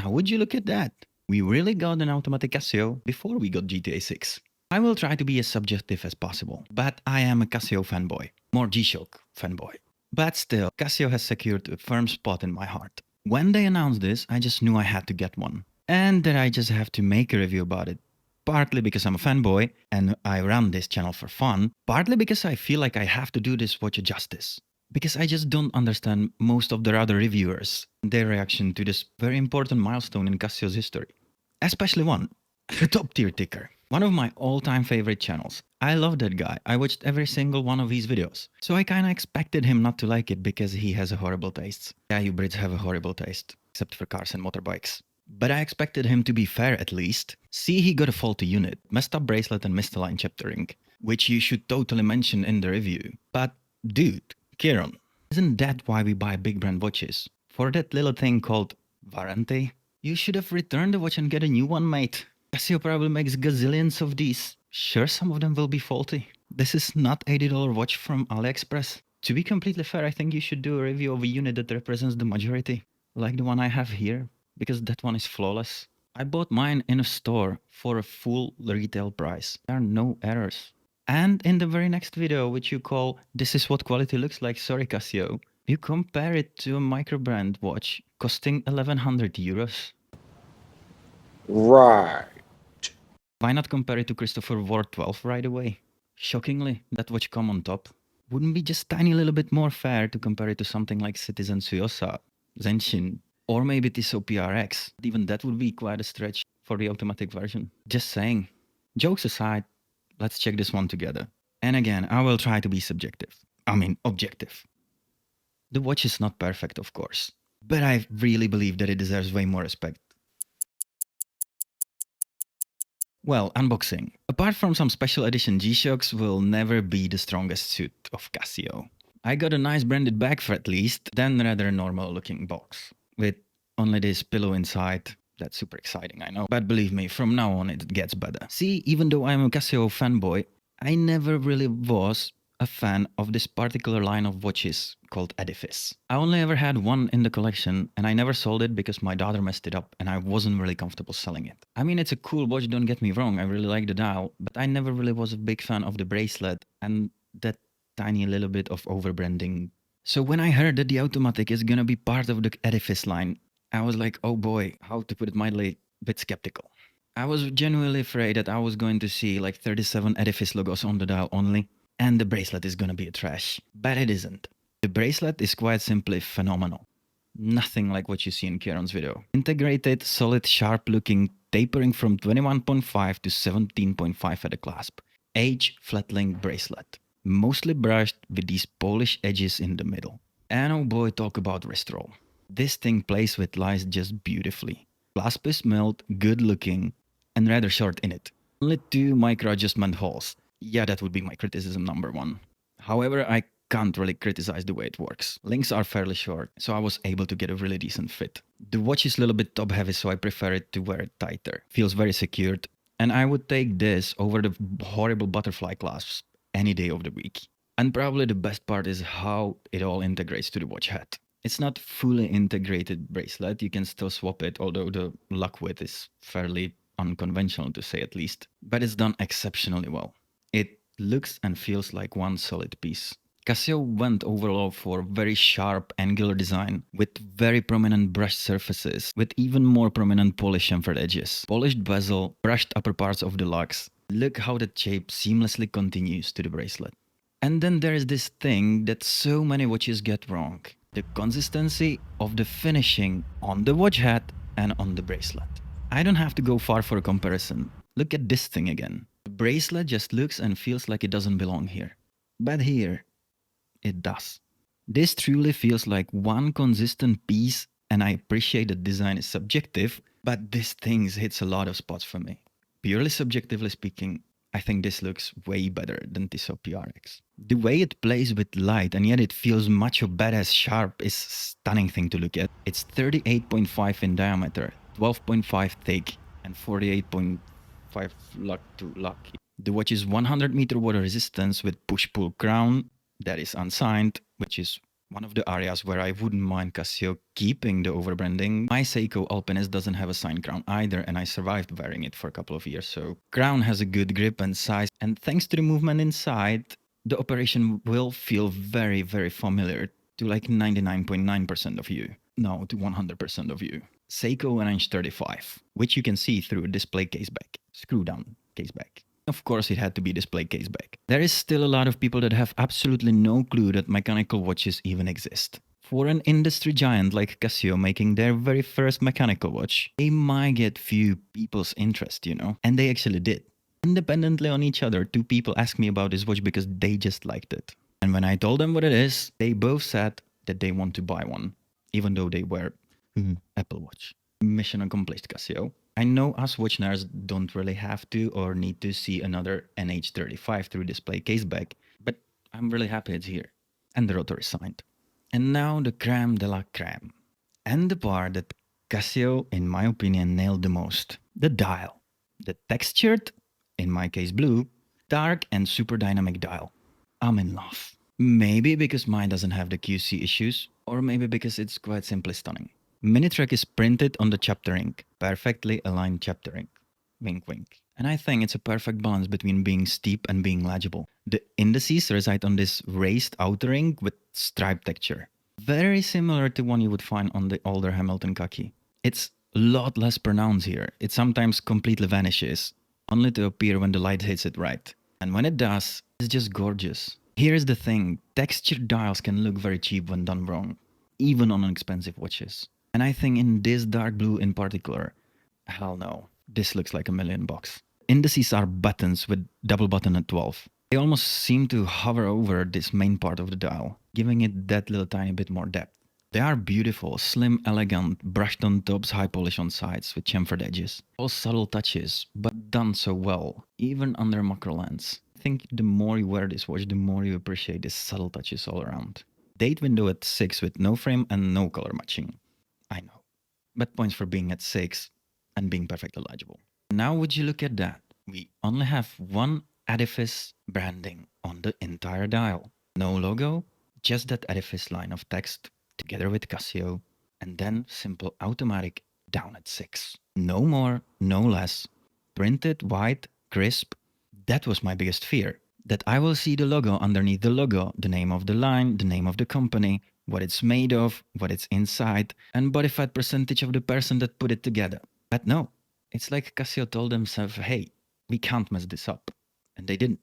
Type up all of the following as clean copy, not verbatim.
How would you look at that? We really got an automatic Casio before we got GTA 6. I will try to be as subjective as possible, but I am a Casio fanboy, more G-Shock fanboy. But still, Casio has secured a firm spot in my heart. When they announced this, I just knew I had to get one, and that I just have to make a review about it. Partly because I'm a fanboy and I run this channel for fun, partly because I feel like I have to do this watch justice. Because I just don't understand most of the other reviewers, their reaction to this very important milestone in Casio's history. Especially one, the top tier ticker. One of my all-time favorite channels. I love that guy. I watched every single one of his videos. So I kinda expected him not to like it because he has a horrible taste. Yeah, you Brits have a horrible taste. Except for cars and motorbikes. But I expected him to be fair at least. See, he got a faulty unit, messed up bracelet and misaligned chapter ring. Which you should totally mention in the review. But dude, Kieran, isn't that why we buy big brand watches? For that little thing called warranty? You should have returned the watch and get a new one, mate. Casio probably makes gazillions of these. Sure, some of them will be faulty. This is not $80 watch from AliExpress. To be completely fair, I think you should do a review of a unit that represents the majority. Like the one I have here, because that one is flawless. I bought mine in a store for a full retail price. There are no errors. And in the very next video, which you call "This is what quality looks like, sorry Casio," you compare it to a micro-brand watch costing 1100 euros. Right. Why not compare it to Christopher Ward 12 right away? Shockingly, that watch come on top. Wouldn't be just tiny little bit more fair to compare it to something like Citizen Suyosa, Zenshin, or maybe Tissot PRX? Even that would be quite a stretch for the automatic version. Just saying. Jokes aside, let's check this one together. And again, I will try to be objective. The watch is not perfect, of course, but I really believe that it deserves way more respect. Well, unboxing. Apart from some special edition G-Shocks, will never be the strongest suit of Casio. I got a nice branded bag for at least, then rather normal looking box. With only this pillow inside. That's super exciting, I know. But believe me, from now on it gets better. See, even though I'm a Casio fanboy, I never really was a fan of this particular line of watches called Edifice. I only ever had one in the collection and I never sold it because my daughter messed it up and I wasn't really comfortable selling it. I mean, it's a cool watch, don't get me wrong, I really like the dial, but I never really was a big fan of the bracelet and that tiny little bit of overbranding. So when I heard that the automatic is gonna be part of the Edifice line, I was like, oh boy, how to put it mildly, a bit skeptical. I was genuinely afraid that I was going to see like 37 Edifice logos on the dial only, and the bracelet is gonna be a trash. But it isn't. The bracelet is quite simply phenomenal. Nothing like what you see in Kieran's video. Integrated, solid, sharp-looking, tapering from 21.5 to 17.5 at the clasp. H flat-link bracelet. Mostly brushed with these polished edges in the middle. And oh boy, talk about wrist roll. This thing plays with lies just beautifully. Clasp is milled, good looking, and rather short in it. Only 2 micro adjustment holes. Yeah, that would be my criticism number 1. However, I can't really criticize the way it works. Links are fairly short, so I was able to get a really decent fit. The watch is a little bit top heavy, so I prefer it to wear it tighter. Feels very secured, and I would take this over the horrible butterfly clasps any day of the week. And probably the best part is how it all integrates to the watch head. It's not fully integrated bracelet, you can still swap it, although the lock width is fairly unconventional to say at least. But it's done exceptionally well. It looks and feels like one solid piece. Casio went overall for very sharp angular design with very prominent brushed surfaces with even more prominent polish chamfered edges. Polished bezel, brushed upper parts of the lugs. Look how the shape seamlessly continues to the bracelet. And then there is this thing that so many watches get wrong. The consistency of the finishing on the watch head and on the bracelet. I don't have to go far for a comparison. Look at this thing again. The bracelet just looks and feels like it doesn't belong here. But here, it does. This truly feels like one consistent piece, and I appreciate that design is subjective, but this thing hits a lot of spots for me. Purely subjectively speaking, I think this looks way better than Tissot PRX. The way it plays with light and yet it feels macho badass sharp is a stunning thing to look at. It's 38.5 in diameter, 12.5 thick, and 48.5 lug to lug. The watch is 100 meter water resistance with push-pull crown that is unsigned, which is One of the areas where I wouldn't mind Casio keeping the overbranding. My Seiko Alpinist doesn't have a signed crown either, and I survived wearing it for a couple of years, so crown has a good grip and size, and thanks to the movement inside, the operation will feel very, very familiar to like 99.9% of you. No, to 100% of you. Seiko NH35, which you can see through a display case back, screw down case back. Of course, it had to be display case back. There is still a lot of people that have absolutely no clue that mechanical watches even exist. For an industry giant like Casio making their very first mechanical watch, they might get few people's interest, you know? And they actually did. Independently on each other, two people asked me about this watch because they just liked it. And when I told them what it is, they both said that they want to buy one, even though they wear Apple Watch. Mission accomplished, Casio. I know us watch nerds don't really have to or need to see another NH35 through display case back, but I'm really happy it's here. And the rotor is signed. And now the creme de la creme. And the part that Casio, in my opinion, nailed the most. The dial. The textured, in my case blue, dark and super dynamic dial. I'm in love. Maybe because mine doesn't have the QC issues, or maybe because it's quite simply stunning. Minitrack is printed on the chapter ink, perfectly aligned chapter ink. Wink wink. And I think it's a perfect balance between being steep and being legible. The indices reside on this raised outer ink with stripe texture. Very similar to one you would find on the older Hamilton khaki. It's a lot less pronounced here. It sometimes completely vanishes, only to appear when the light hits it right. And when it does, it's just gorgeous. Here's the thing, textured dials can look very cheap when done wrong, even on expensive watches. And I think in this dark blue in particular, hell no, this looks like $1,000,000. Indices are buttons with double button at 12. They almost seem to hover over this main part of the dial, giving it that little tiny bit more depth. They are beautiful, slim, elegant, brushed on tops, high polish on sides with chamfered edges. All subtle touches, but done so well, even under macro lens. I think the more you wear this watch, the more you appreciate these subtle touches all around. Date window at 6 with no frame and no color matching. I know. But points for being at 6 and being perfectly legible. Now would you look at that? We only have one edifice branding on the entire dial. No logo, just that edifice line of text together with Casio, and then simple automatic down at 6. No more, no less. Printed, white, crisp. That was my biggest fear. That I will see the logo underneath the logo, the name of the line, the name of the company, what it's made of, what it's inside, and body fat percentage of the person that put it together. But no, it's like Casio told themselves, hey, we can't mess this up. And they didn't.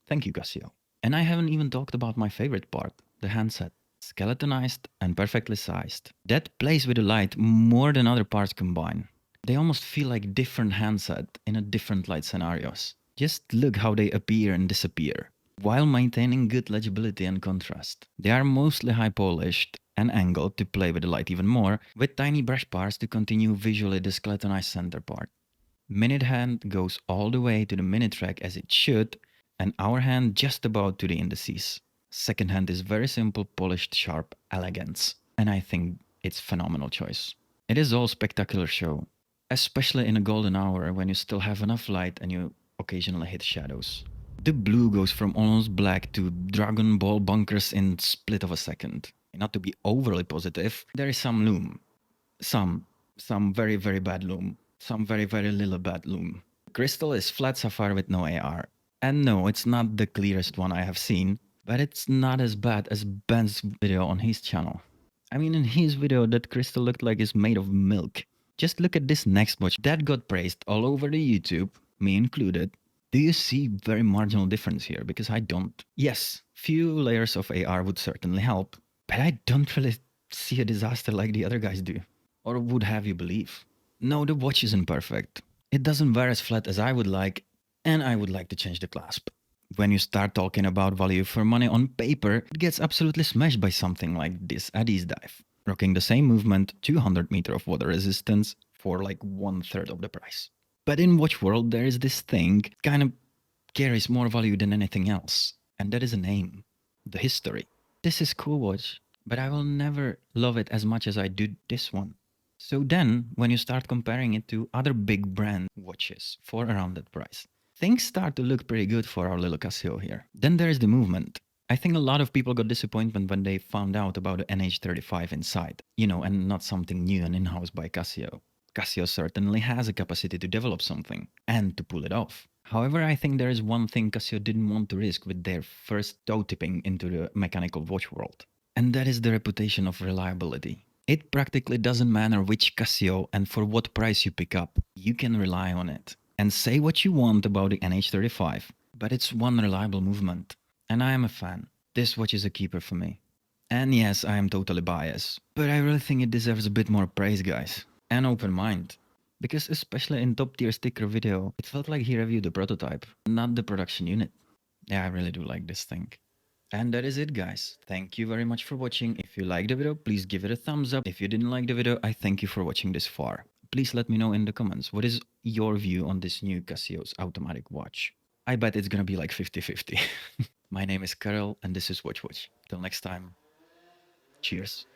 Thank you, Casio. And I haven't even talked about my favorite part, the handset. Skeletonized and perfectly sized. That plays with the light more than other parts combined. They almost feel like different handset in a different light scenarios. Just look how they appear and disappear, while maintaining good legibility and contrast. They are mostly high polished and angled to play with the light even more, with tiny brush bars to continue visually the skeletonized center part. Minute hand goes all the way to the minute track as it should, and our hand just about to the indices. Second hand is very simple, polished, sharp elegance, and I think it's phenomenal choice. It is all spectacular show, especially in a golden hour when you still have enough light and you occasionally hit shadows. The blue goes from almost black to Dragon Ball bunkers in split of a second. Not to be overly positive, there is some lume. Some very, very bad lume. Some very, very little bad lume. Crystal is flat sapphire with no AR. And no, it's not the clearest one I have seen, but it's not as bad as Ben's video on his channel. I mean, in his video, that crystal looked like it's made of milk. Just look at this next watch that got praised all over the YouTube, me included. Do you see very marginal difference here? Because I don't. Yes, few layers of AR would certainly help, but I don't really see a disaster like the other guys do. Or would have you believe. No, the watch isn't perfect. It doesn't wear as flat as I would like, and I would like to change the clasp. When you start talking about value for money on paper, it gets absolutely smashed by something like this Addies dive. Rocking the same movement, 200 meter of water resistance for like 1/3 of the price. But in watch world, there is this thing kind of carries more value than anything else, and that is a name, the history. This is cool watch, but I will never love it as much as I do this one. So then, when you start comparing it to other big brand watches for around that price, things start to look pretty good for our little Casio here. Then there is the movement. I think a lot of people got disappointment when they found out about the NH35 inside, and not something new and in-house by Casio. Casio certainly has a capacity to develop something and to pull it off. However, I think there is one thing Casio didn't want to risk with their first toe tipping into the mechanical watch world, and that is the reputation of reliability. It practically doesn't matter which Casio and for what price you pick up, you can rely on it. And say what you want about the NH35, but it's one reliable movement. And I am a fan. This watch is a keeper for me. And yes, I am totally biased, but I really think it deserves a bit more praise, guys. And open mind. Because especially in top tier sticker video, it felt like he reviewed the prototype, not the production unit. Yeah, I really do like this thing. And that is it, guys. Thank you very much for watching. If you liked the video, please give it a thumbs up. If you didn't like the video, I thank you for watching this far. Please let me know in the comments, what is your view on this new Casio's automatic watch? I bet it's gonna be like 50-50. My name is Karel and this is Watch Watch. Till next time, cheers.